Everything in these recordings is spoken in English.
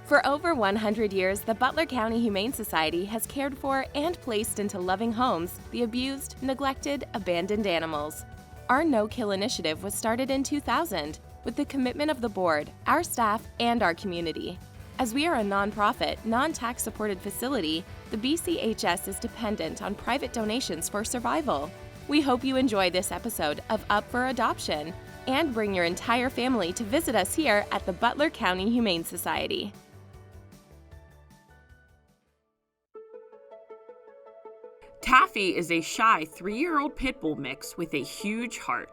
For over 100 years, the Butler County Humane Society has cared for and placed into loving homes the abused, neglected, abandoned animals. Our No-Kill initiative was started in 2000 with the commitment of the board, our staff, and our community. As we are a nonprofit, non-tax supported facility, the BCHS is dependent on private donations for survival. We hope you enjoy this episode of Up for Adoption and bring your entire family to visit us here at the Butler County Humane Society. Taffy is a shy 3-year-old pit bull mix with a huge heart.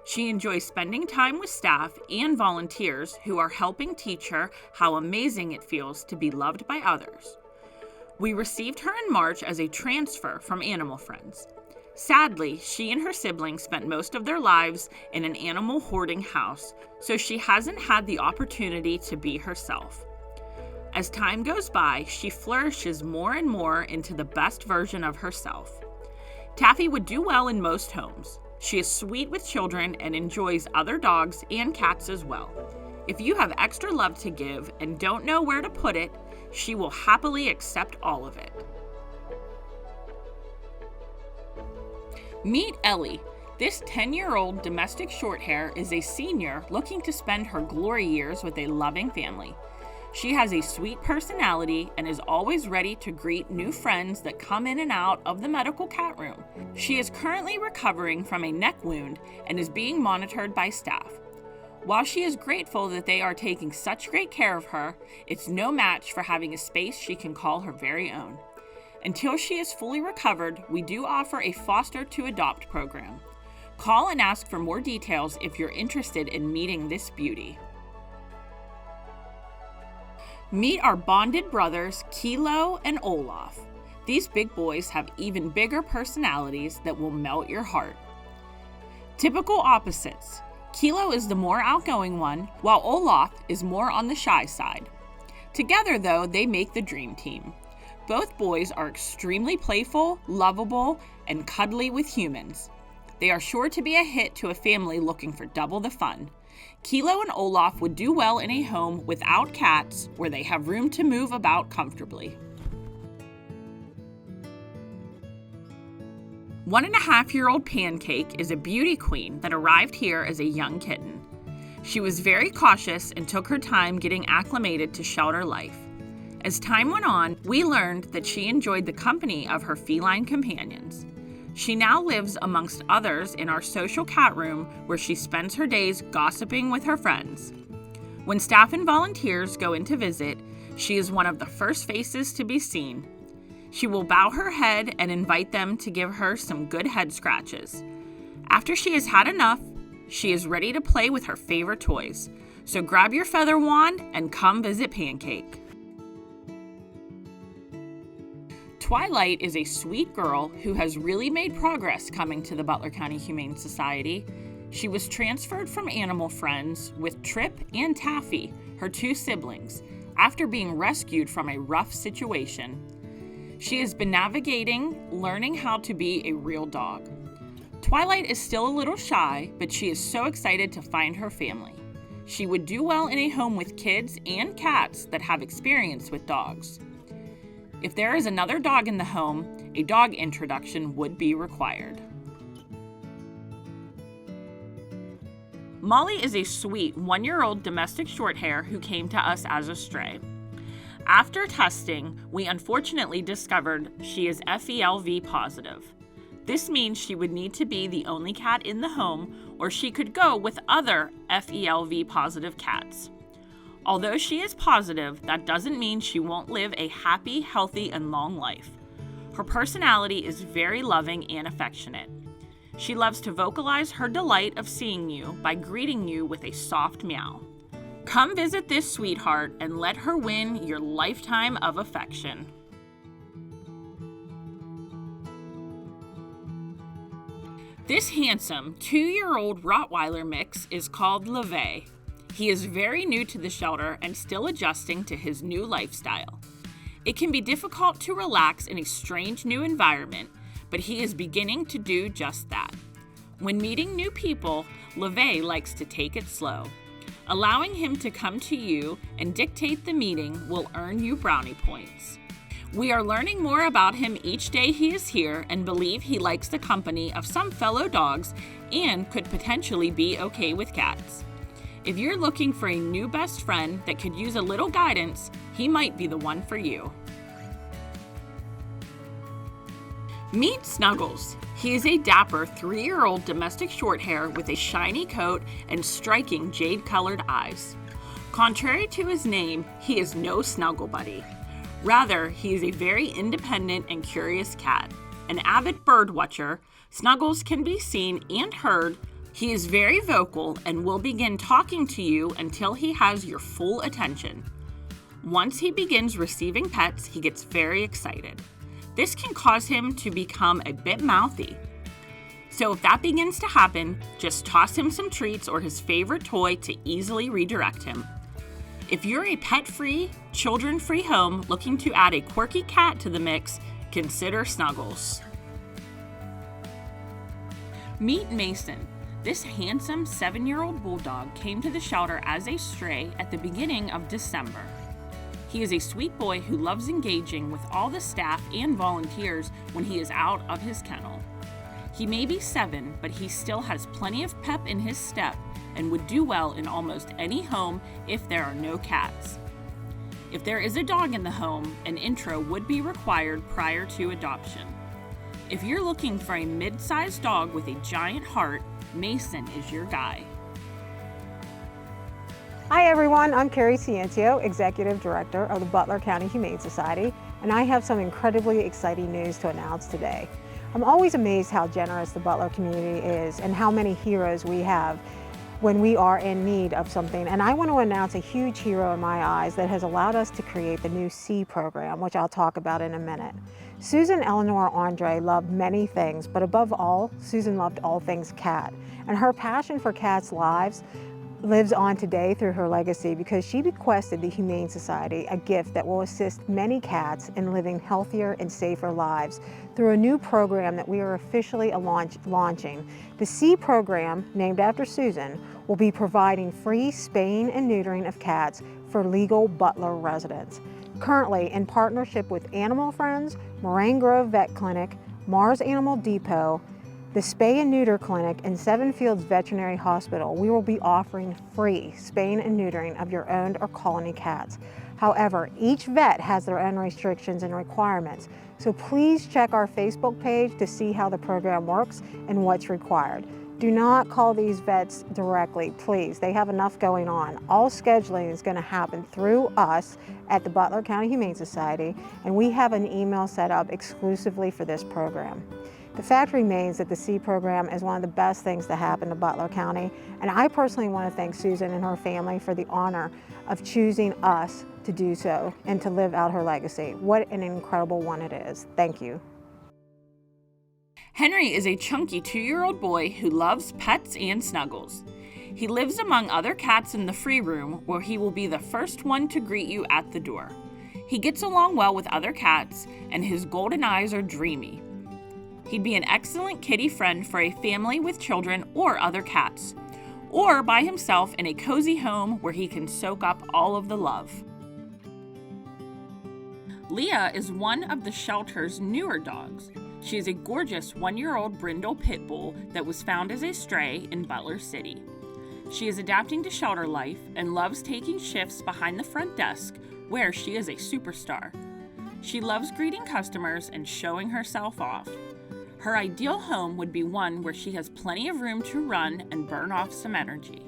She enjoys spending time with staff and volunteers who are helping teach her how amazing it feels to be loved by others. We received her in March as a transfer from Animal Friends. Sadly, she and her siblings spent most of their lives in an animal hoarding house, so she hasn't had the opportunity to be herself. As time goes by, she flourishes more and more into the best version of herself. Taffy would do well in most homes. She is sweet with children and enjoys other dogs and cats as well. If you have extra love to give and don't know where to put it, she will happily accept all of it. Meet Ellie. This 10-year-old domestic shorthair is a senior looking to spend her glory years with a loving family. She has a sweet personality and is always ready to greet new friends that come in and out of the medical cat room. She is currently recovering from a neck wound and is being monitored by staff. While she is grateful that they are taking such great care of her, it's no match for having a space she can call her very own. Until she is fully recovered, we do offer a foster to adopt program. Call and ask for more details if you're interested in meeting this beauty. Meet our bonded brothers, Kilo and Olaf. These big boys have even bigger personalities that will melt your heart. Typical opposites. Kilo is the more outgoing one, while Olaf is more on the shy side. Together, though, they make the dream team. Both boys are extremely playful, lovable, and cuddly with humans. They are sure to be a hit to a family looking for double the fun. Kilo and Olaf would do well in a home without cats where they have room to move about comfortably. 1.5-year-old Pancake is a beauty queen that arrived here as a young kitten. She was very cautious and took her time getting acclimated to shelter life. As time went on, we learned that she enjoyed the company of her feline companions. She now lives amongst others in our social cat room where she spends her days gossiping with her friends. When staff and volunteers go in to visit, she is one of the first faces to be seen. She will bow her head and invite them to give her some good head scratches. After she has had enough, she is ready to play with her favorite toys. So grab your feather wand and come visit Pancake. Twilight is a sweet girl who has really made progress coming to the Butler County Humane Society. She was transferred from Animal Friends with Trip and Taffy, her 2 siblings, after being rescued from a rough situation. She has been navigating, learning how to be a real dog. Twilight is still a little shy, but she is so excited to find her family. She would do well in a home with kids and cats that have experience with dogs. If there is another dog in the home, a dog introduction would be required. Molly is a sweet 1-year-old domestic shorthair who came to us as a stray. After testing, we unfortunately discovered she is FELV positive. This means she would need to be the only cat in the home, or she could go with other FELV positive cats. Although she is positive, that doesn't mean she won't live a happy, healthy, and long life. Her personality is very loving and affectionate. She loves to vocalize her delight of seeing you by greeting you with a soft meow. Come visit this sweetheart and let her win your lifetime of affection. This handsome 2-year-old Rottweiler mix is called LeVay. He is very new to the shelter and still adjusting to his new lifestyle. It can be difficult to relax in a strange new environment, but he is beginning to do just that. When meeting new people, LeVay likes to take it slow. Allowing him to come to you and dictate the meeting will earn you brownie points. We are learning more about him each day he is here and believe he likes the company of some fellow dogs and could potentially be okay with cats. If you're looking for a new best friend that could use a little guidance, he might be the one for you. Meet Snuggles. He is a dapper 3-year-old domestic shorthair with a shiny coat and striking jade-colored eyes. Contrary to his name, he is no snuggle buddy. Rather, he is a very independent and curious cat. An avid bird watcher, Snuggles can be seen and heard. He is very vocal and will begin talking to you until he has your full attention. Once he begins receiving pets, he gets very excited. This can cause him to become a bit mouthy. So if that begins to happen, just toss him some treats or his favorite toy to easily redirect him. If you're a pet-free, children-free home looking to add a quirky cat to the mix, consider Snuggles. Meet Mason. This handsome 7-year-old bulldog came to the shelter as a stray at the beginning of December. He is a sweet boy who loves engaging with all the staff and volunteers when he is out of his kennel. He may be 7, but he still has plenty of pep in his step and would do well in almost any home if there are no cats. If there is a dog in the home, an intro would be required prior to adoption. If you're looking for a mid-sized dog with a giant heart, Mason is your guy. Hi everyone, I'm Carrie Ciencio, Executive Director of the Butler County Humane Society, and I have some incredibly exciting news to announce today. I'm always amazed how generous the Butler community is and how many heroes we have when we are in need of something. And I want to announce a huge hero in my eyes that has allowed us to create the new C program, which I'll talk about in a minute. Susan Eleanor Andre loved many things, but above all, Susan loved all things cat. And her passion for cats' lives lives on today through her legacy because she bequested the Humane Society a gift that will assist many cats in living healthier and safer lives through a new program that we are officially launching. The C program, named after Susan, will be providing free spaying and neutering of cats for legal Butler residents. Currently, in partnership with Animal Friends, Moraine Grove Vet Clinic, Mars Animal Depot, the Spay and Neuter Clinic, and Seven Fields Veterinary Hospital, we will be offering free spaying and neutering of your owned or colony cats. However, each vet has their own restrictions and requirements, so please check our Facebook page to see how the program works and what's required. Do not call these vets directly, please. They have enough going on. All scheduling is going to happen through us at the Butler County Humane Society, and we have an email set up exclusively for this program. The fact remains that the C program is one of the best things to happen to Butler County, and I personally want to thank Susan and her family for the honor of choosing us to do so and to live out her legacy. What an incredible one it is. Thank you. Henry is a chunky 2-year-old boy who loves pets and snuggles. He lives among other cats in the free room where he will be the first one to greet you at the door. He gets along well with other cats and his golden eyes are dreamy. He'd be an excellent kitty friend for a family with children or other cats, or by himself in a cozy home where he can soak up all of the love. Leah is one of the shelter's newer dogs. She is a gorgeous 1-year-old brindle pit bull that was found as a stray in Butler City. She is adapting to shelter life and loves taking shifts behind the front desk, where she is a superstar. She loves greeting customers and showing herself off. Her ideal home would be one where she has plenty of room to run and burn off some energy.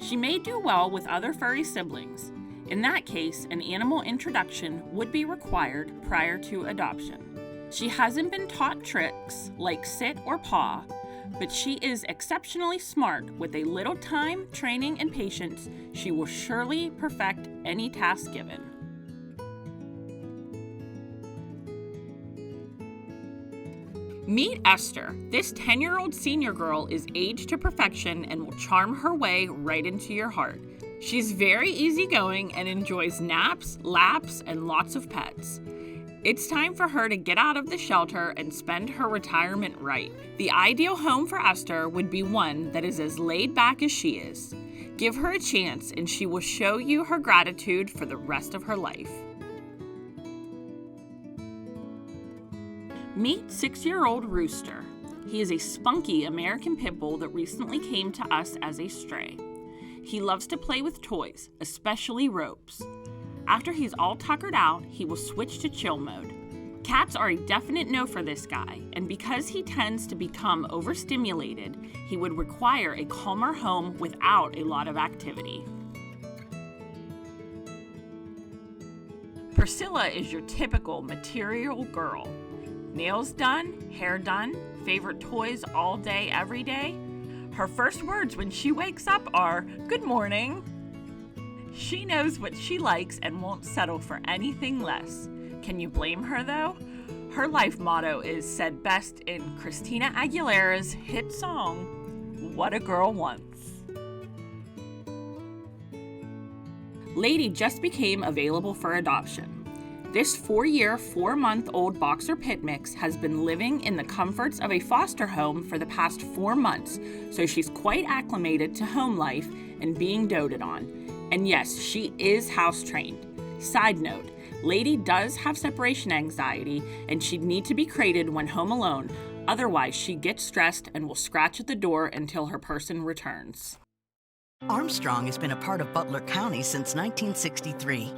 She may do well with other furry siblings. In that case, an animal introduction would be required prior to adoption. She hasn't been taught tricks like sit or paw, but she is exceptionally smart. With a little time, training, and patience, she will surely perfect any task given. Meet Esther. This 10-year-old senior girl is aged to perfection and will charm her way right into your heart. She's very easygoing and enjoys naps, laps, and lots of pets. It's time for her to get out of the shelter and spend her retirement right. The ideal home for Esther would be one that is as laid back as she is. Give her a chance and she will show you her gratitude for the rest of her life. Meet 6-year-old Rooster. He is a spunky American pit bull that recently came to us as a stray. He loves to play with toys, especially ropes. After he's all tuckered out, he will switch to chill mode. Cats are a definite no for this guy, and because he tends to become overstimulated, he would require a calmer home without a lot of activity. Priscilla is your typical material girl. Nails done, hair done, favorite toys all day, every day. Her first words when she wakes up are, "Good morning." She knows what she likes and won't settle for anything less. Can you blame her though? Her life motto is said best in Christina Aguilera's hit song, "What a Girl Wants." Lady just became available for adoption. This 4-year, 4-month-old boxer pit mix has been living in the comforts of a foster home for the past 4 months, so she's quite acclimated to home life and being doted on. And yes, she is house trained. Side note, Lady does have separation anxiety and she'd need to be crated when home alone, otherwise she gets stressed and will scratch at the door until her person returns. Armstrong has been a part of Butler County since 1963.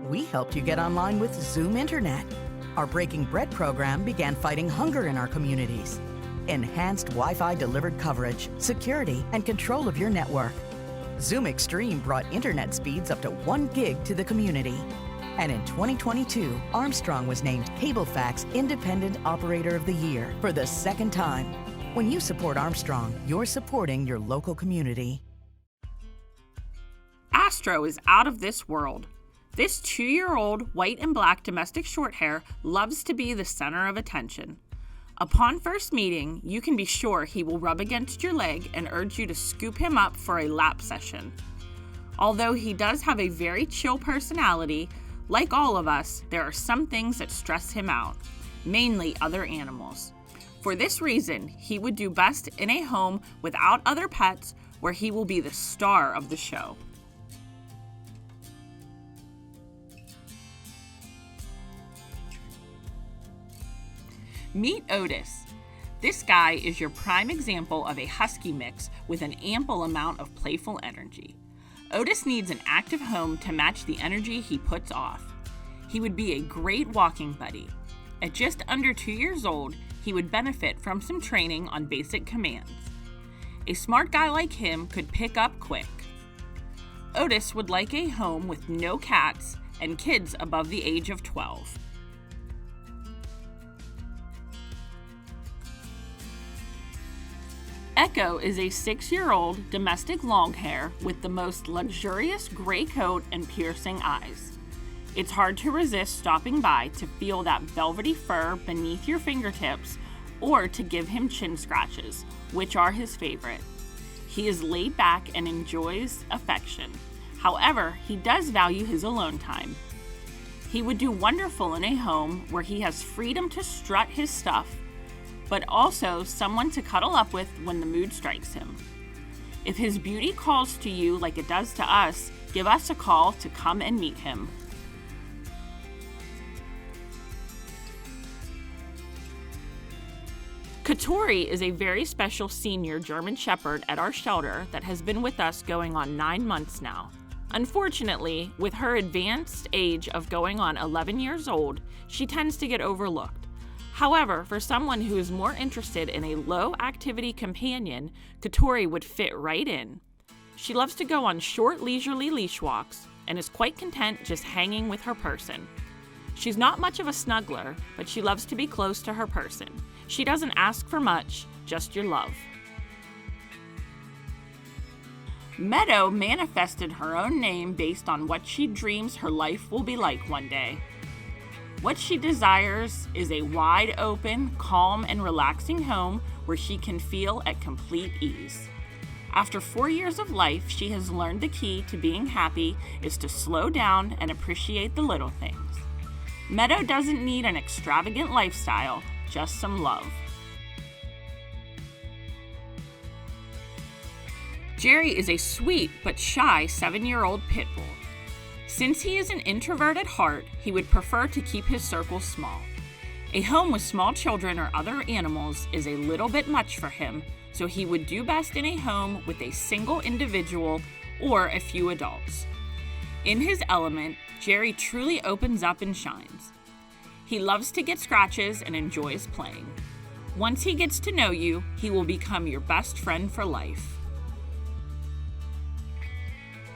We helped you get online with Zoom Internet. Our Breaking Bread program began fighting hunger in our communities. Enhanced Wi-Fi delivered coverage, security, and control of your network. Zoom Extreme brought internet speeds up to 1 gig to the community. And in 2022, Armstrong was named CableFact's Independent Operator of the Year for the 2nd time. When you support Armstrong, you're supporting your local community. Astro is out of this world. This 2-year-old white and black domestic shorthair loves to be the center of attention. Upon first meeting, you can be sure he will rub against your leg and urge you to scoop him up for a lap session. Although he does have a very chill personality, like all of us, there are some things that stress him out, mainly other animals. For this reason, he would do best in a home without other pets where he will be the star of the show. Meet Otis. This guy is your prime example of a husky mix with an ample amount of playful energy. Otis needs an active home to match the energy he puts off. He would be a great walking buddy. At just under 2 years old, he would benefit from some training on basic commands. A smart guy like him could pick up quick. Otis would like a home with no cats and kids above the age of 12. Echo is a 6-year-old domestic longhair with the most luxurious gray coat and piercing eyes. It's hard to resist stopping by to feel that velvety fur beneath your fingertips or to give him chin scratches, which are his favorite. He is laid back and enjoys affection. However, he does value his alone time. He would do wonderful in a home where he has freedom to strut his stuff, but also someone to cuddle up with when the mood strikes him. If his beauty calls to you like it does to us, give us a call to come and meet him. Katori is a very special senior German Shepherd at our shelter that has been with us going on 9 months now. Unfortunately, with her advanced age of going on 11 years old, she tends to get overlooked. However, for someone who is more interested in a low-activity companion, Katori would fit right in. She loves to go on short, leisurely leash walks and is quite content just hanging with her person. She's not much of a snuggler, but she loves to be close to her person. She doesn't ask for much, just your love. Meadow manifested her own name based on what she dreams her life will be like one day. What she desires is a wide open, calm, and relaxing home where she can feel at complete ease. After 4 years of life, she has learned the key to being happy is to slow down and appreciate the little things. Meadow doesn't need an extravagant lifestyle, just some love. Jerry is a sweet but shy 7-year-old pit bull. Since he is an introvert at heart, he would prefer to keep his circle small. A home with small children or other animals is a little bit much for him, so he would do best in a home with a single individual or a few adults. In his element, Jerry truly opens up and shines. He loves to get scratches and enjoys playing. Once he gets to know you, he will become your best friend for life.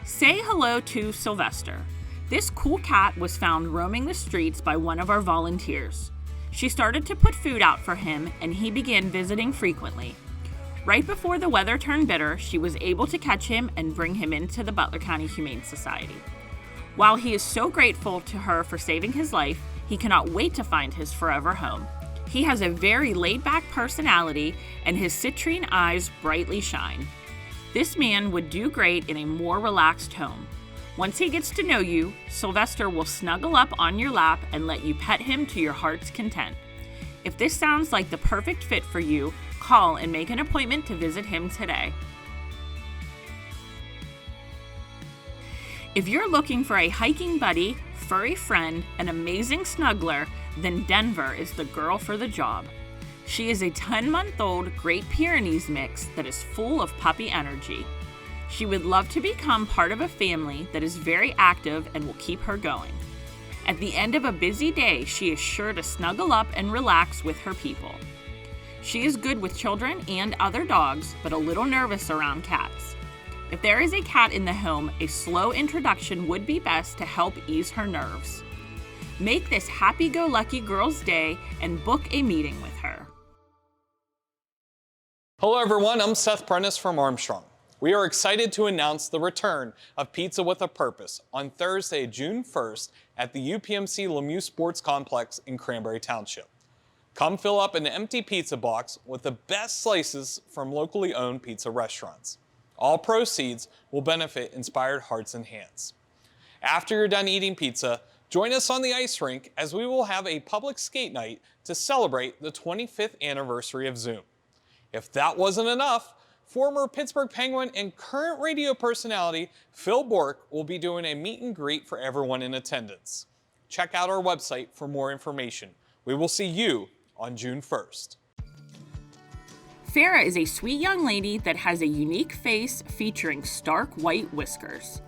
Say hello to Sylvester. This cool cat was found roaming the streets by one of our volunteers. She started to put food out for him, and he began visiting frequently. Right before the weather turned bitter, she was able to catch him and bring him into the Butler County Humane Society. While he is so grateful to her for saving his life, he cannot wait to find his forever home. He has a very laid-back personality, and his citrine eyes brightly shine. This man would do great in a more relaxed home. Once he gets to know you, Sylvester will snuggle up on your lap and let you pet him to your heart's content. If this sounds like the perfect fit for you, call and make an appointment to visit him today. If you're looking for a hiking buddy, furry friend, and amazing snuggler, then Denver is the girl for the job. She is a 10-month-old Great Pyrenees mix that is full of puppy energy. She would love to become part of a family that is very active and will keep her going. At the end of a busy day, she is sure to snuggle up and relax with her people. She is good with children and other dogs, but a little nervous around cats. If there is a cat in the home, a slow introduction would be best to help ease her nerves. Make this happy-go-lucky girl's day and book a meeting with her. Hello everyone, I'm Seth Prentice from Armstrong. We are excited to announce the return of Pizza with a Purpose on Thursday, June 1st at the UPMC Lemieux Sports Complex in Cranberry Township. Come fill up an empty pizza box with the best slices from locally owned pizza restaurants. All proceeds will benefit Inspired Hearts and Hands. After you're done eating pizza, join us on the ice rink as we will have a public skate night to celebrate the 25th anniversary of Zoom. If that wasn't enough, former Pittsburgh Penguin and current radio personality Phil Bork will be doing a meet and greet for everyone in attendance. Check out our website for more information. We will see you on June 1st. Farah is a sweet young lady that has a unique face featuring stark white whiskers.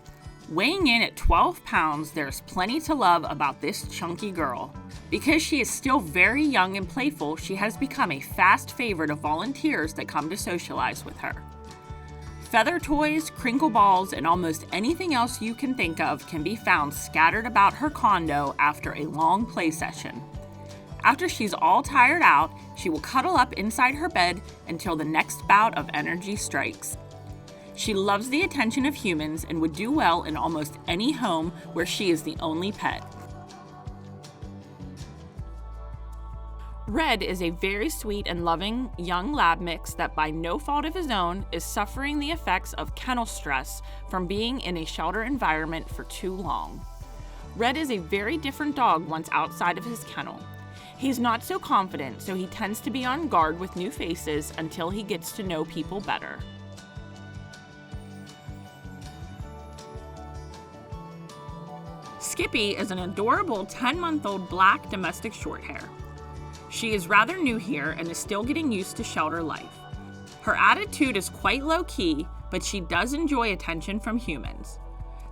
Weighing in at 12 pounds, there's plenty to love about this chunky girl. Because she is still very young and playful, she has become a fast favorite of volunteers that come to socialize with her. Feather toys, crinkle balls, and almost anything else you can think of can be found scattered about her condo after a long play session. After she's all tired out, she will cuddle up inside her bed until the next bout of energy strikes. She loves the attention of humans and would do well in almost any home where she is the only pet. Red is a very sweet and loving young lab mix that by no fault of his own is suffering the effects of kennel stress from being in a shelter environment for too long. Red is a very different dog once outside of his kennel. He's not so confident, so he tends to be on guard with new faces until he gets to know people better. Skippy is an adorable 10-month-old black domestic shorthair. She is rather new here and is still getting used to shelter life. Her attitude is quite low-key, but she does enjoy attention from humans.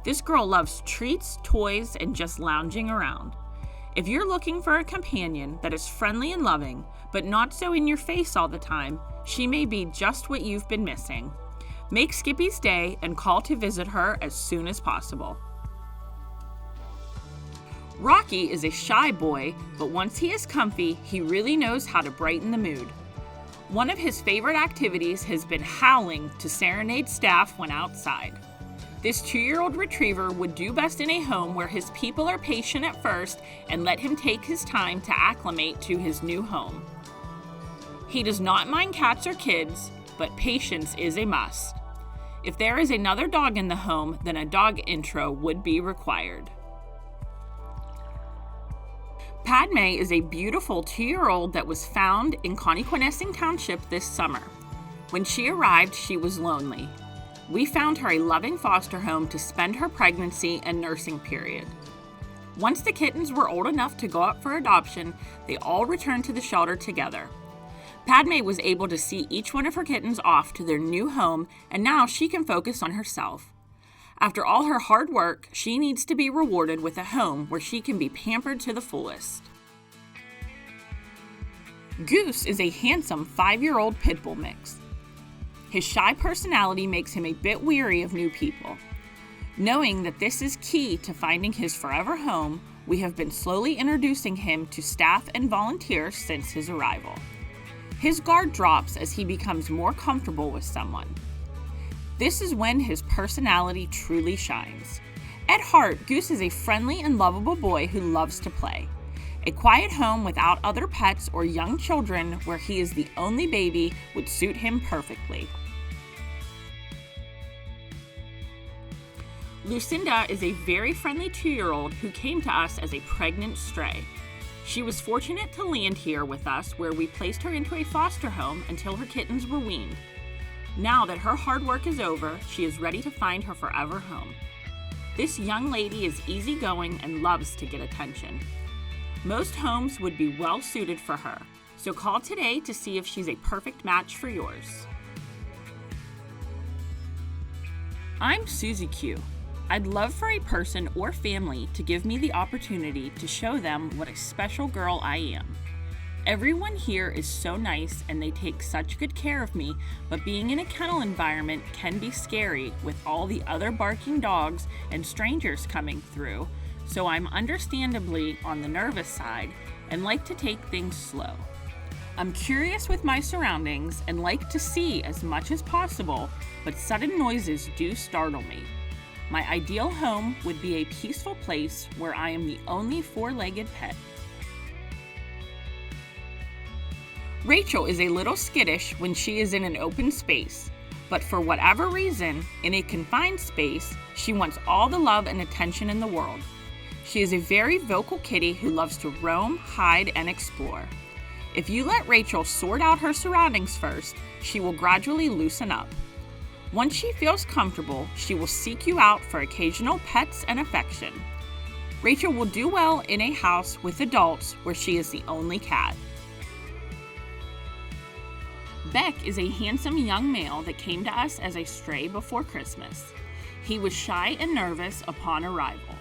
This girl loves treats, toys, and just lounging around. If you're looking for a companion that is friendly and loving, but not so in your face all the time, she may be just what you've been missing. Make Skippy's day and call to visit her as soon as possible. Rocky is a shy boy, but once he is comfy, he really knows how to brighten the mood. One of his favorite activities has been howling to serenade staff when outside. This 2-year-old retriever would do best in a home where his people are patient at first and let him take his time to acclimate to his new home. He does not mind cats or kids, but patience is a must. If there is another dog in the home, then a dog intro would be required. Padme is a beautiful 2-year-old that was found in Connequanessing Township this summer. When she arrived, she was lonely. We found her a loving foster home to spend her pregnancy and nursing period. Once the kittens were old enough to go up for adoption, they all returned to the shelter together. Padme was able to see each one of her kittens off to their new home, and now she can focus on herself. After all her hard work, she needs to be rewarded with a home where she can be pampered to the fullest. Goose is a handsome 5-year-old pit bull mix. His shy personality makes him a bit weary of new people. Knowing that this is key to finding his forever home, we have been slowly introducing him to staff and volunteers since his arrival. His guard drops as he becomes more comfortable with someone. This is when his personality truly shines. At heart, Goose is a friendly and lovable boy who loves to play. A quiet home without other pets or young children where he is the only baby would suit him perfectly. Lucinda is a very friendly 2-year-old who came to us as a pregnant stray. She was fortunate to land here with us, where we placed her into a foster home until her kittens were weaned. Now that her hard work is over, she is ready to find her forever home. This young lady is easygoing and loves to get attention. Most homes would be well suited for her, so call today to see if she's a perfect match for yours. I'm Susie Q. I'd love for a person or family to give me the opportunity to show them what a special girl I am. Everyone here is so nice and they take such good care of me, but being in a kennel environment can be scary with all the other barking dogs and strangers coming through, so I'm understandably on the nervous side and like to take things slow. I'm curious with my surroundings and like to see as much as possible, but sudden noises do startle me. My ideal home would be a peaceful place where I am the only 4-legged pet. Rachel is a little skittish when she is in an open space, but for whatever reason, in a confined space, she wants all the love and attention in the world. She is a very vocal kitty who loves to roam, hide, and explore. If you let Rachel sort out her surroundings first, she will gradually loosen up. Once she feels comfortable, she will seek you out for occasional pets and affection. Rachel will do well in a house with adults where she is the only cat. Beck is a handsome young male that came to us as a stray before Christmas. He was shy and nervous upon arrival,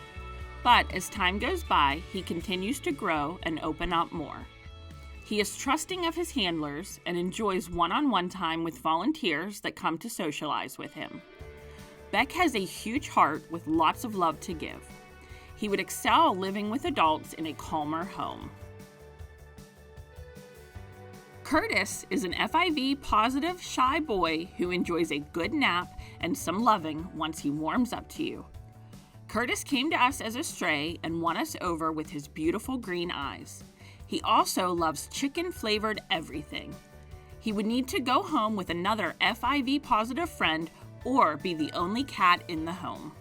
but as time goes by, he continues to grow and open up more. He is trusting of his handlers and enjoys one-on-one time with volunteers that come to socialize with him. Beck has a huge heart with lots of love to give. He would excel living with adults in a calmer home. Curtis is an FIV positive shy boy who enjoys a good nap and some loving once he warms up to you. Curtis came to us as a stray and won us over with his beautiful green eyes. He also loves chicken-flavored everything. He would need to go home with another FIV positive friend or be the only cat in the home.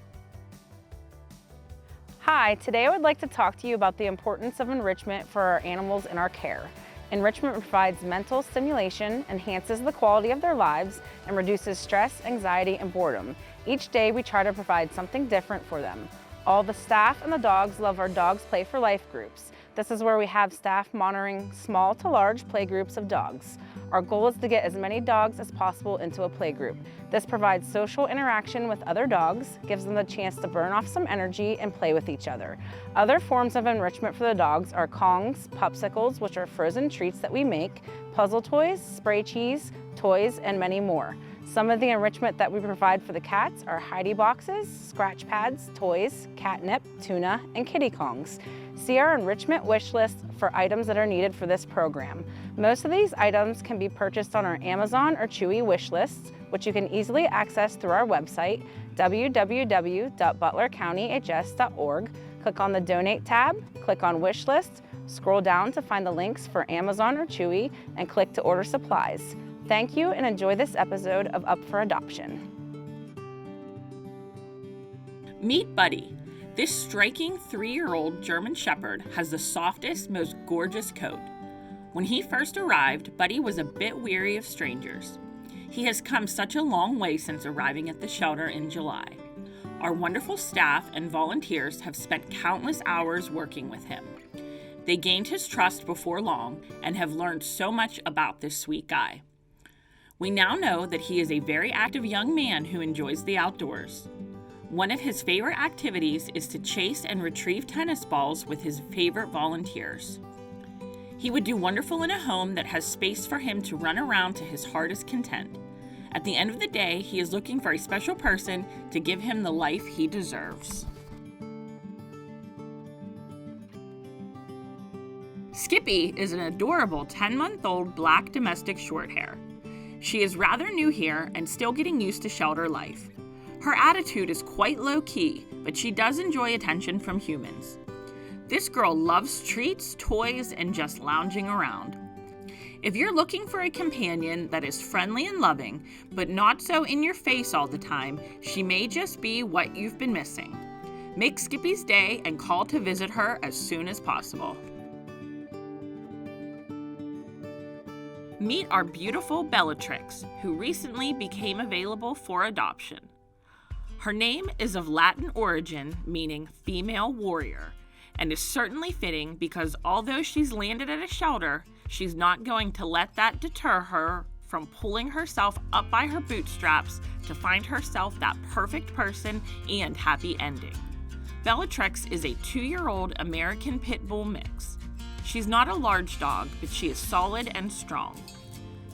Hi, today I would like to talk to you about the importance of enrichment for our animals in our care. Enrichment provides mental stimulation, enhances the quality of their lives, and reduces stress, anxiety, and boredom. Each day we try to provide something different for them. All the staff and the dogs love our Dogs Play for Life groups. This is where we have staff monitoring small to large play groups of dogs. Our goal is to get as many dogs as possible into a play group. This provides social interaction with other dogs, gives them the chance to burn off some energy and play with each other. Other forms of enrichment for the dogs are Kongs, popsicles, which are frozen treats that we make, puzzle toys, spray cheese, toys, and many more. Some of the enrichment that we provide for the cats are Heidi boxes, scratch pads, toys, catnip, tuna, and kitty Kongs. See our enrichment wish list for items that are needed for this program. Most of these items can be purchased on our Amazon or Chewy wish lists, which you can easily access through our website, www.butlercountymhs.org. Click on the Donate tab, click on Wish List, scroll down to find the links for Amazon or Chewy, and click to order supplies. Thank you and enjoy this episode of Up for Adoption. Meet Buddy. This striking 3-year-old German Shepherd has the softest, most gorgeous coat. When he first arrived, Buddy was a bit weary of strangers. He has come such a long way since arriving at the shelter in July. Our wonderful staff and volunteers have spent countless hours working with him. They gained his trust before long and have learned so much about this sweet guy. We now know that he is a very active young man who enjoys the outdoors. One of his favorite activities is to chase and retrieve tennis balls with his favorite volunteers. He would do wonderful in a home that has space for him to run around to his heart's content. At the end of the day, he is looking for a special person to give him the life he deserves. Skippy is an adorable 10-month-old black domestic shorthair. She is rather new here and still getting used to shelter life. Her attitude is quite low-key, but she does enjoy attention from humans. This girl loves treats, toys, and just lounging around. If you're looking for a companion that is friendly and loving, but not so in your face all the time, she may just be what you've been missing. Make Skippy's day and call to visit her as soon as possible. Meet our beautiful Bellatrix, who recently became available for adoption. Her name is of Latin origin, meaning female warrior, and is certainly fitting because although she's landed at a shelter, she's not going to let that deter her from pulling herself up by her bootstraps to find herself that perfect person and happy ending. Bellatrix is a 2-year-old American Pit Bull mix. She's not a large dog, but she is solid and strong.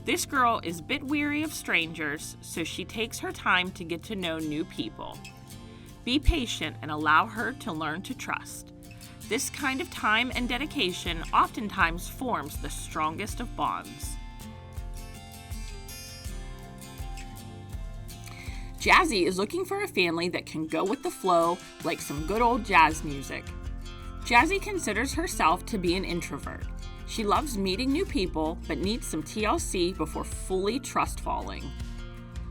This girl is a bit weary of strangers, so she takes her time to get to know new people. Be patient and allow her to learn to trust. This kind of time and dedication oftentimes forms the strongest of bonds. Jazzy is looking for a family that can go with the flow like some good old jazz music. Jazzy considers herself to be an introvert. She loves meeting new people, but needs some TLC before fully trust falling.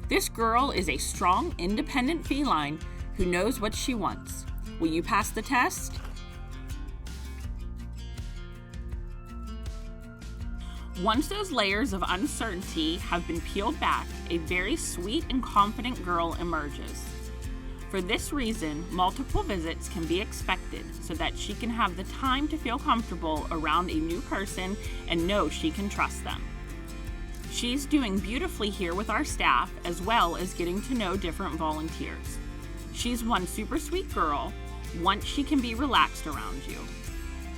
This girl is a strong, independent feline who knows what she wants. Will you pass the test? Once those layers of uncertainty have been peeled back, a very sweet and confident girl emerges. For this reason, multiple visits can be expected so that she can have the time to feel comfortable around a new person and know she can trust them. She's doing beautifully here with our staff as well as getting to know different volunteers. She's one super sweet girl, once she can be relaxed around you.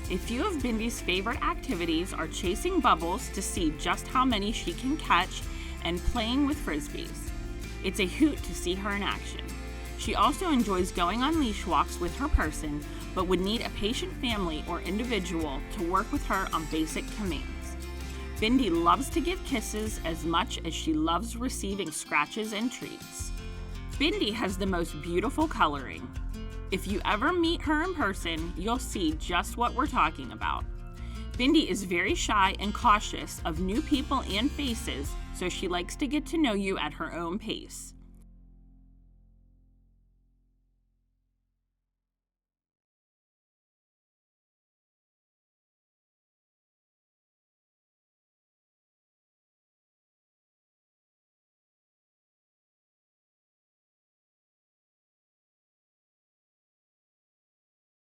A few of Bindy's favorite activities are chasing bubbles to see just how many she can catch and playing with frisbees. It's a hoot to see her in action. She also enjoys going on leash walks with her person, but would need a patient family or individual to work with her on basic commands. Bindy loves to give kisses as much as she loves receiving scratches and treats. Bindy has the most beautiful coloring. If you ever meet her in person, you'll see just what we're talking about. Bindy is very shy and cautious of new people and faces, so she likes to get to know you at her own pace.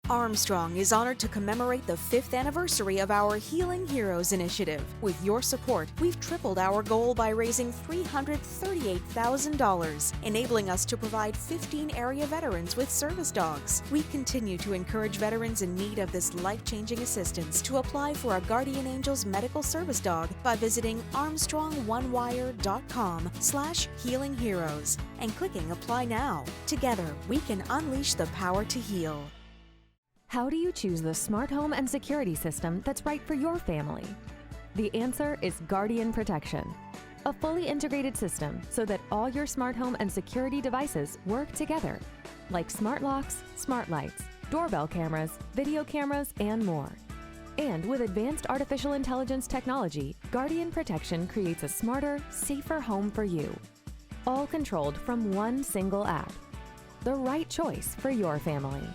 Armstrong is honored to commemorate the 5th anniversary of our Healing Heroes initiative. With your support, we've tripled our goal by raising $338,000, enabling us to provide 15 area veterans with service dogs. We continue to encourage veterans in need of this life-changing assistance to apply for a Guardian Angels medical service dog by visiting armstrongonewire.com/healingheroes and clicking Apply Now. Together, we can unleash the power to heal. How do you choose the smart home and security system that's right for your family? The answer is Guardian Protection, a fully integrated system so that all your smart home and security devices work together, like smart locks, smart lights, doorbell cameras, video cameras, and more. And with advanced artificial intelligence technology, Guardian Protection creates a smarter, safer home for you, all controlled from one single app. The right choice for your family.